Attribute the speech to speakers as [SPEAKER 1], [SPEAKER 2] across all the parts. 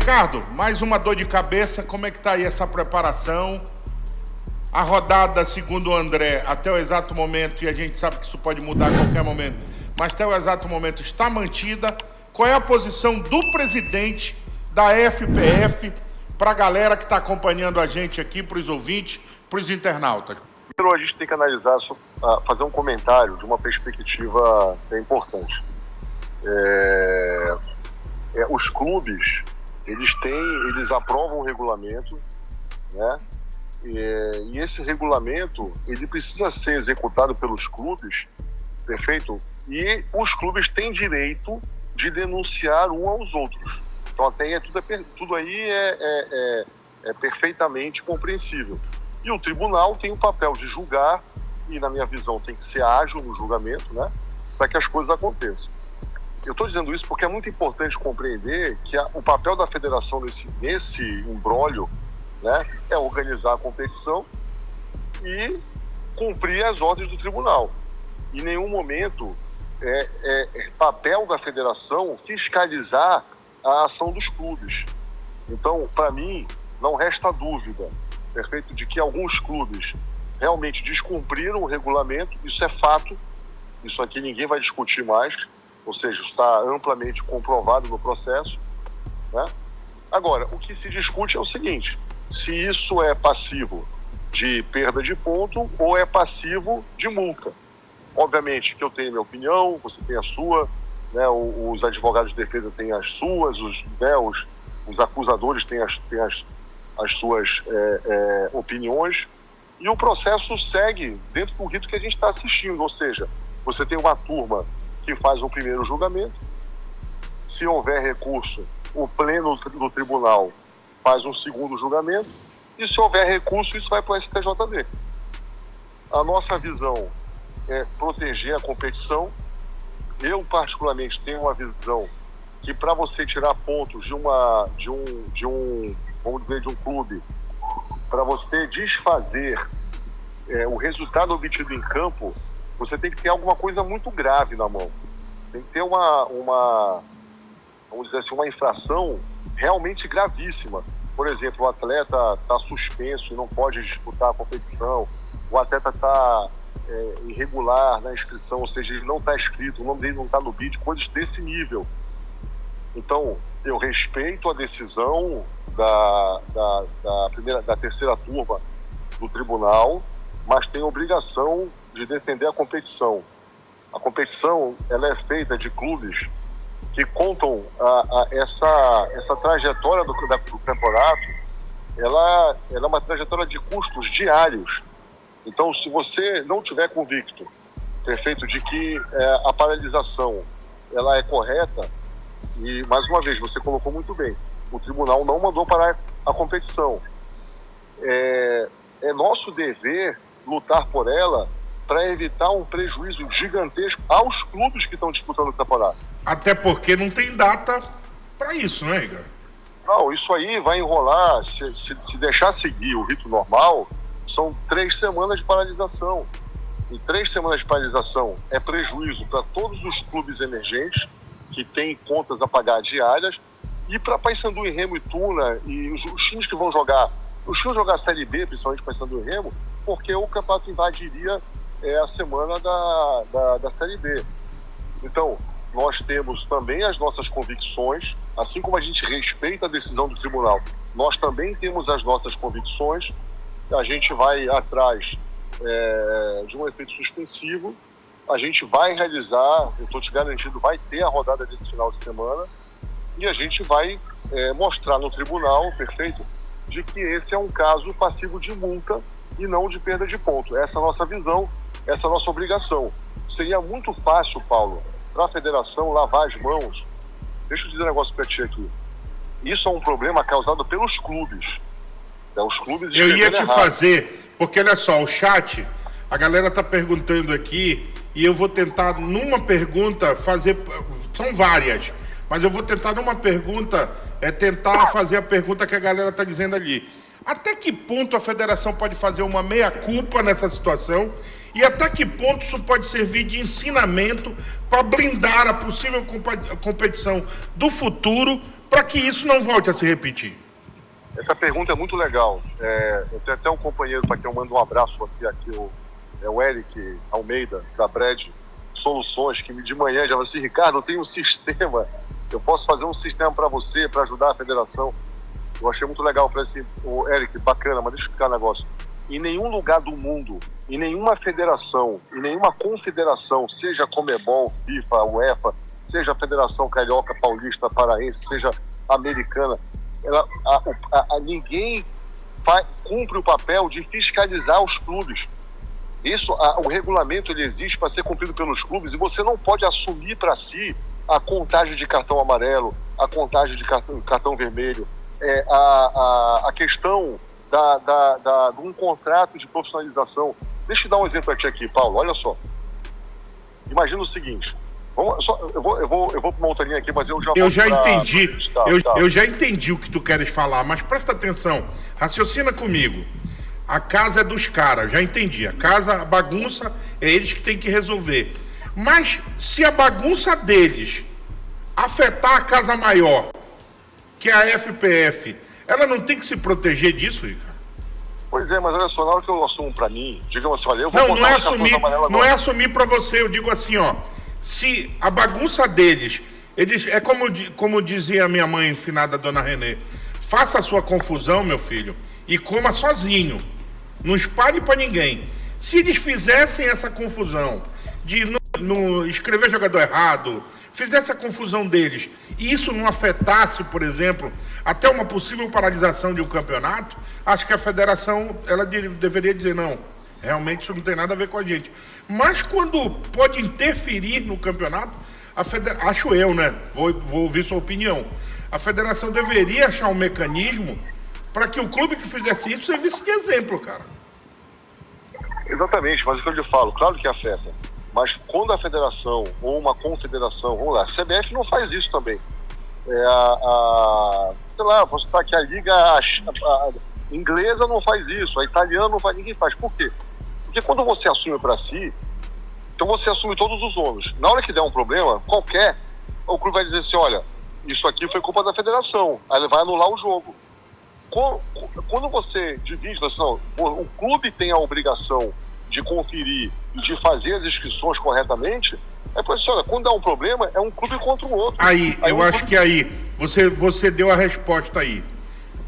[SPEAKER 1] Ricardo, mais uma dor de cabeça, como é que está aí essa preparação? A rodada, segundo o André, até o exato momento, e a gente sabe que isso pode mudar a qualquer momento, mas até o exato momento está mantida. Qual é a posição do presidente da FPF para a galera que está acompanhando a gente aqui, para os ouvintes, para os internautas?
[SPEAKER 2] Primeiro, a gente tem que analisar, fazer um comentário de uma perspectiva que é importante. Os clubes, eles aprovam o regulamento, né? E esse regulamento, ele precisa ser executado pelos clubes, perfeito? E os clubes têm direito de denunciar um aos outros. Então, até tudo aí é perfeitamente compreensível. E o tribunal tem o papel de julgar, e na minha visão tem que ser ágil no julgamento, né? Para que as coisas aconteçam. Eu estou dizendo isso porque é muito importante compreender que o papel da federação nesse imbróglio, né, é organizar a competição e cumprir as ordens do tribunal. Em nenhum momento é papel da federação fiscalizar a ação dos clubes. Então, para mim, não resta dúvida, perfeito, de que alguns clubes realmente descumpriram o regulamento. Isso é fato, isso aqui ninguém vai discutir mais, ou seja, está amplamente comprovado no processo, né? Agora, o que se discute é o seguinte: se isso é passivo de perda de ponto ou é passivo de multa. Obviamente que eu tenho a minha opinião, você tem a sua, né? Os advogados de defesa têm as suas, os acusadores têm as suas opiniões, e o processo segue dentro do rito que a gente está assistindo, ou seja, você tem uma turma que faz um primeiro julgamento, se houver recurso, o pleno do tribunal faz um segundo julgamento, e se houver recurso, isso vai para o STJD. A nossa visão é proteger a competição. Eu, particularmente, tenho uma visão que, para você tirar pontos de um clube, para você desfazer o resultado obtido em campo, você tem que ter alguma coisa muito grave na mão. Tem que ter vamos dizer assim, uma infração realmente gravíssima. Por exemplo, o atleta está suspenso e não pode disputar a competição, o atleta está irregular na inscrição, ou seja, ele não está inscrito, o nome dele não está no BID, coisas desse nível. Então, eu respeito a decisão da terceira turma do tribunal, mas tenho obrigação de defender a competição. A competição, ela é feita de clubes que contam essa trajetória do campeonato. Ela é uma trajetória de custos diários. Então, se você não tiver convicto, perfeito, de que a paralisação ela é correta, e mais uma vez, você colocou muito bem, o tribunal não mandou parar a competição. É nosso dever lutar por ela para evitar um prejuízo gigantesco aos clubes que estão disputando o campeonato.
[SPEAKER 1] Até porque não tem data para isso, né, Igor?
[SPEAKER 2] Não, isso aí vai enrolar. Se deixar seguir o rito normal, são 3 semanas de paralisação. E 3 semanas de paralisação é prejuízo para todos os clubes emergentes que têm contas a pagar diárias, e para Paysandu e Remo e Tuna e os times que vão jogar. Os times vão jogar a Série B, principalmente Paysandu e Remo, porque o campeonato invadiria a semana da Série B. Então, nós temos também as nossas convicções, assim como a gente respeita a decisão do tribunal, nós também temos as nossas convicções. A gente vai atrás de um efeito suspensivo, a gente vai realizar, eu estou te garantindo, vai ter a rodada desse final de semana, e a gente vai mostrar no tribunal, perfeito, de que esse é um caso passivo de multa e não de perda de ponto. Essa é a nossa visão, essa é a nossa obrigação. Seria muito fácil, Paulo, para a federação lavar as mãos. Deixa eu dizer um negócio para ti aqui. Isso é um problema causado pelos clubes. Os clubes
[SPEAKER 1] eu ia te fazer, porque olha só, o chat, a galera está perguntando aqui, e eu vou tentar numa pergunta fazer, são várias, mas eu vou tentar numa pergunta, tentar fazer a pergunta que a galera está dizendo ali. Até que ponto a federação pode fazer uma meia-culpa nessa situação? E até que ponto isso pode servir de ensinamento para blindar a possível competição do futuro para que isso não volte a se repetir?
[SPEAKER 2] Essa pergunta é muito legal. Eu tenho até um companheiro para quem eu mando um abraço aqui é o Eric Almeida, da Brad Soluções, que de manhã já falou assim: Ricardo, eu tenho um sistema, eu posso fazer um sistema para você, para ajudar a federação. Eu achei muito legal. Eu falei assim: ô Eric, bacana, mas deixa eu explicar um negócio. Em nenhum lugar do mundo, em nenhuma federação, em nenhuma confederação, seja Comebol, FIFA, UEFA, seja a Federação Carioca, Paulista, Paraense, seja americana, ninguém cumpre o papel de fiscalizar os clubes. O regulamento ele existe para ser cumprido pelos clubes, e você não pode assumir para si a contagem de cartão amarelo, a contagem de cartão vermelho, a questão de um contrato de profissionalização. Deixa eu dar um exemplo aqui, Paulo, olha só. Imagina o seguinte, eu vou para uma outra linha aqui, mas eu já
[SPEAKER 1] entendi. Eu já entendi o que tu queres falar, mas presta atenção, raciocina comigo. A casa é dos caras, já entendi. A casa, a bagunça, é eles que têm que resolver. Mas se a bagunça deles afetar a casa maior, que é a FPF, ela não tem que se proteger disso, Ricardo?
[SPEAKER 2] Pois é, mas olha só, na hora que eu assumo pra mim, digamos assim, olha, eu vou
[SPEAKER 1] não é assumir pra você, eu digo assim, ó, se a bagunça deles, como dizia a minha mãe, finada Dona Renê, faça a sua confusão, meu filho, e coma sozinho, não espalhe pra ninguém. Se eles fizessem essa confusão de não escrever jogador errado, fizesse a confusão deles, e isso não afetasse, por exemplo, até uma possível paralisação de um campeonato, acho que a federação ela deveria dizer: não, realmente isso não tem nada a ver com a gente. Mas quando pode interferir no campeonato, acho eu, né? Vou ouvir sua opinião. A federação deveria achar um mecanismo para que o clube que fizesse isso servisse de exemplo, cara.
[SPEAKER 2] Exatamente, mas o que eu lhe falo, claro que afeta. Mas quando a federação ou uma confederação, vamos lá, a CBF não faz isso também. Sei lá, posso citar que a liga inglesa não faz isso, a italiana não faz, ninguém faz. Por quê? Porque quando você assume para si, então você assume todos os ônus. Na hora que der um problema, o clube vai dizer assim: olha, isso aqui foi culpa da federação, aí ele vai anular o jogo. Quando você divide, assim, não, o clube tem a obrigação de conferir e de fazer as inscrições corretamente, por isso, olha, quando dá um problema, é um clube contra o outro.
[SPEAKER 1] Eu acho que você deu a resposta aí.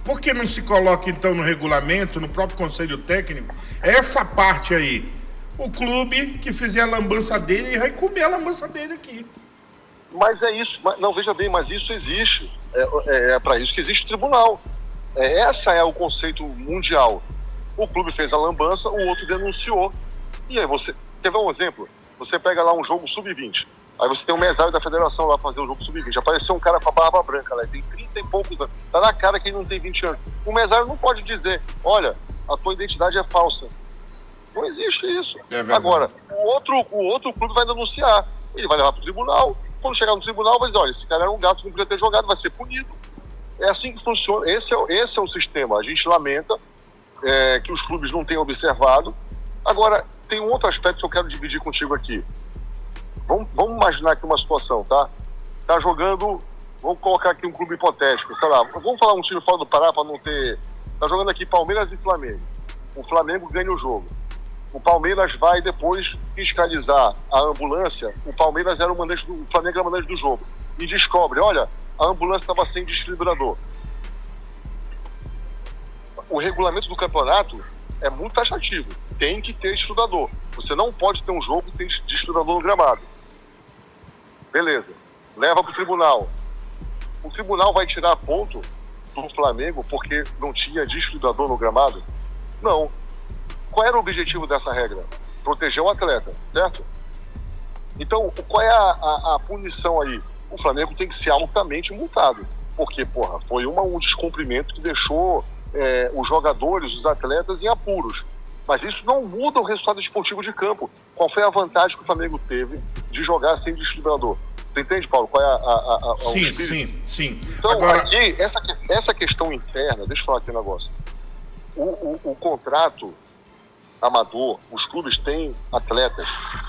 [SPEAKER 1] Por que não se coloca, então, no regulamento, no próprio conselho técnico, essa parte aí? O clube que fizer a lambança dele vai comer a lambança dele aqui.
[SPEAKER 2] Mas é isso. Não, veja bem, mas isso existe. É para isso que existe tribunal. Esse é o conceito mundial. O clube fez a lambança, o outro denunciou. E aí você... Quer ver um exemplo? Você pega lá um jogo sub-20. Aí você tem um mesário da federação lá fazer o jogo sub-20. Apareceu um cara com a barba branca lá, tem 30 e poucos anos. Tá na cara que ele não tem 20 anos. O mesário não pode dizer: olha, a tua identidade é falsa. Não existe isso. Agora, o outro clube vai denunciar. Ele vai levar pro tribunal. Quando chegar no tribunal, vai dizer: olha, esse cara era um gato que não podia ter jogado, vai ser punido. É assim que funciona. Esse é o sistema. A gente lamenta que os clubes não tenham observado. Agora, tem um outro aspecto que eu quero dividir contigo aqui. Vamos imaginar aqui uma situação, tá? Tá jogando, vou colocar aqui um clube hipotético, sei lá, vamos falar um time fora do Pará para não ter... Tá jogando aqui Palmeiras e Flamengo. O Flamengo ganha o jogo. O Palmeiras vai depois fiscalizar a ambulância. O Palmeiras era o mandante o Flamengo era o mandante do jogo. E descobre: olha, a ambulância estava sem desfibrilador. O regulamento do campeonato é muito taxativo. Tem que ter desfibrilador. Você não pode ter um jogo que tem desfibrilador no gramado. Beleza. Leva para o tribunal. O tribunal vai tirar ponto do Flamengo porque não tinha desfibrilador no gramado? Não. Qual era o objetivo dessa regra? Proteger o atleta, certo? Então, qual é a punição aí? O Flamengo tem que ser altamente multado. Porque, foi um descumprimento que deixou os jogadores, os atletas em apuros. Mas isso não muda o resultado esportivo de campo. Qual foi a vantagem que o Flamengo teve de jogar sem desfibrilador? Você entende, Paulo? Qual é o espírito?
[SPEAKER 1] Sim.
[SPEAKER 2] Então, agora... aqui, essa questão interna, deixa eu falar aqui um negócio. O contrato amador, os clubes têm atletas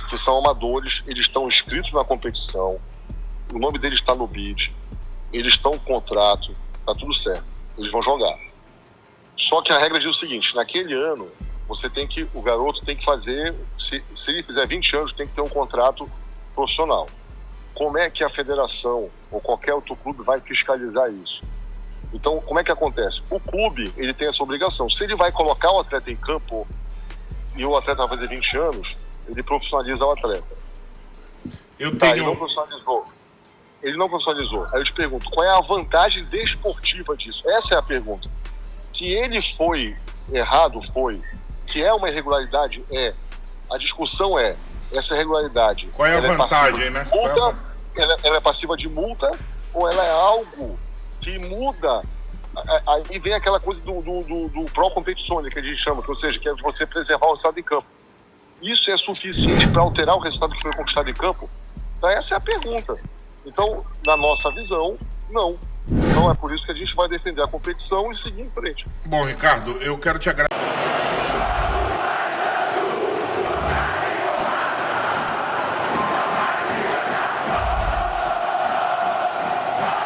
[SPEAKER 2] que são amadores, eles estão inscritos na competição, o nome deles está no BID, eles estão com contrato, tá tudo certo, eles vão jogar. Só que a regra diz o seguinte, naquele ano, o garoto tem que fazer, se ele fizer 20 anos, tem que ter um contrato profissional. Como é que a federação ou qualquer outro clube vai fiscalizar isso? Então, como é que acontece? O clube, ele tem essa obrigação. Se ele vai colocar o atleta em campo e o atleta vai fazer 20 anos, ele profissionaliza o atleta. Ele não profissionalizou. Ele não profissionalizou. Aí eu te pergunto, qual é a vantagem desportiva disso? Essa é a pergunta. Se ele foi errado, que é uma irregularidade, a discussão essa irregularidade...
[SPEAKER 1] Qual é a vantagem, né?
[SPEAKER 2] Ela é passiva de multa ou ela é algo que muda? Aí vem aquela coisa do pró-competizione, que a gente chama, ou seja, que é você preservar o resultado em campo. Isso é suficiente para alterar o resultado que foi conquistado em campo? Então essa é a pergunta. Então, na nossa visão, não. Então é por isso que a gente vai defender a competição e seguir em frente.
[SPEAKER 1] Bom, Ricardo, eu quero te agradecer.